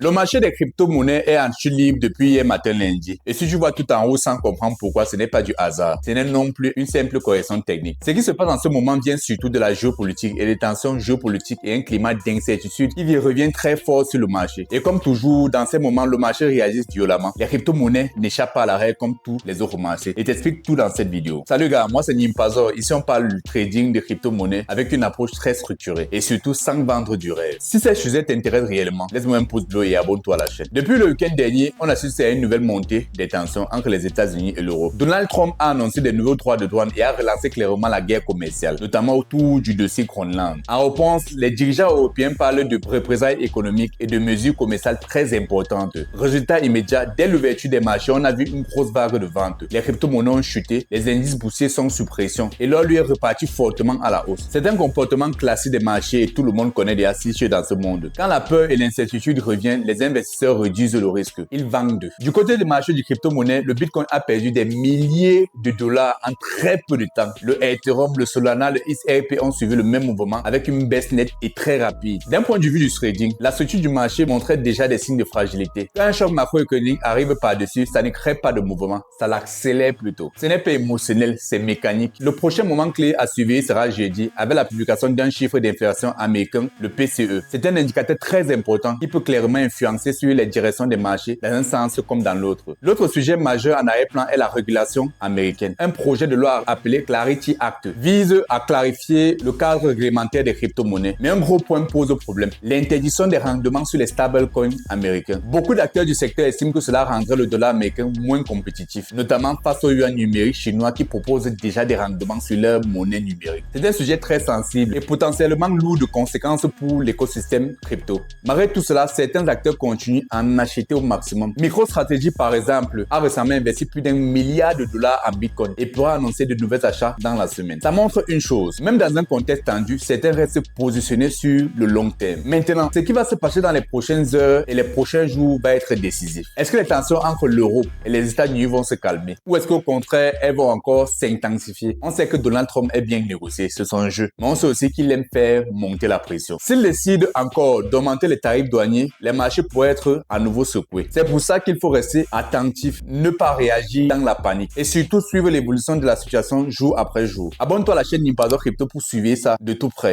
Le marché des crypto-monnaies est en chute libre depuis hier matin lundi. Et si tu vois tout en haut sans comprendre pourquoi, ce n'est pas du hasard. Ce n'est non plus une simple correction technique. Ce qui se passe en ce moment vient surtout de la géopolitique et des tensions géopolitiques et un climat d'incertitude qui revient très fort sur le marché. Et comme toujours, dans ces moments, le marché réagit violemment. Les crypto-monnaies n'échappent pas à la règle comme tous les autres marchés. Et t'explique tout dans cette vidéo. Salut gars, moi c'est Nimpazor. Ici on parle du trading de crypto-monnaies avec une approche très structurée et surtout sans vendre du rêve. Si ces sujets t'intéressent réellement, laisse-moi un pouce bleu et abonne-toi à la chaîne. Depuis le week-end dernier, on assiste à une nouvelle montée des tensions entre les États-Unis et l'Europe. Donald Trump a annoncé des nouveaux droits de douane et a relancé clairement la guerre commerciale, notamment autour du dossier Groenland. En réponse, les dirigeants européens parlent de représailles économiques et de mesures commerciales très importantes. Résultat immédiat, dès l'ouverture des marchés, on a vu une grosse vague de vente. Les crypto-monnaies ont chuté, les indices boursiers sont sous pression et l'or lui est reparti fortement à la hausse. C'est un comportement classique des marchés et tout le monde connaît déjà si dans ce monde. Quand la peur et l'incertitude reviennent, les investisseurs réduisent le risque. Ils vendent. Du côté des marchés du crypto-monnaie, le Bitcoin a perdu des milliers de dollars en très peu de temps. Le Ethereum, le Solana, le XRP ont suivi le même mouvement avec une baisse nette et très rapide. D'un point de vue du trading, la structure du marché montrait déjà des signes de fragilité. Quand un choc macroéconomique arrive par-dessus, ça ne crée pas de mouvement, ça l'accélère plutôt. Ce n'est pas émotionnel, c'est mécanique. Le prochain moment clé à suivre sera jeudi avec la publication d'un chiffre d'inflation américain, le PCE. C'est un indicateur très important qui peut clairement influencer sur les directions des marchés dans un sens comme dans l'autre. L'autre sujet majeur en arrière-plan est la régulation américaine. Un projet de loi appelé Clarity Act vise à clarifier le cadre réglementaire des crypto-monnaies. Mais un gros point pose problème, l'interdiction des rendements sur les stablecoins américains. Beaucoup d'acteurs du secteur estiment que cela rendrait le dollar américain moins compétitif, notamment face au yuan numérique chinois qui propose déjà des rendements sur leur monnaie numérique. C'est un sujet très sensible et potentiellement lourd de conséquences pour l'écosystème crypto. Malgré tout cela, certains acteurs continuent à en acheter au maximum. MicroStrategy, par exemple, a récemment investi plus d'1 milliard de dollars en Bitcoin et pourra annoncer de nouveaux achats dans la semaine. Ça montre une chose, même dans un contexte tendu, certains restent positionnés sur le long terme. Maintenant, ce qui va se passer dans les prochaines heures et les prochains jours va être décisif. Est-ce que les tensions entre l'Europe et les États-Unis vont se calmer? Ou est-ce qu'au contraire, elles vont encore s'intensifier? On sait que Donald Trump est bien négocié, c'est son jeu. Mais on sait aussi qu'il aime faire monter la pression. S'il décide encore d'augmenter les tarifs douaniers, les marchés pourraient être à nouveau secoués. C'est pour ça qu'il faut rester attentif, ne pas réagir dans la panique et surtout suivre l'évolution de la situation jour après jour. Abonne-toi à la chaîne Nimpazor Crypto pour suivre ça de tout près.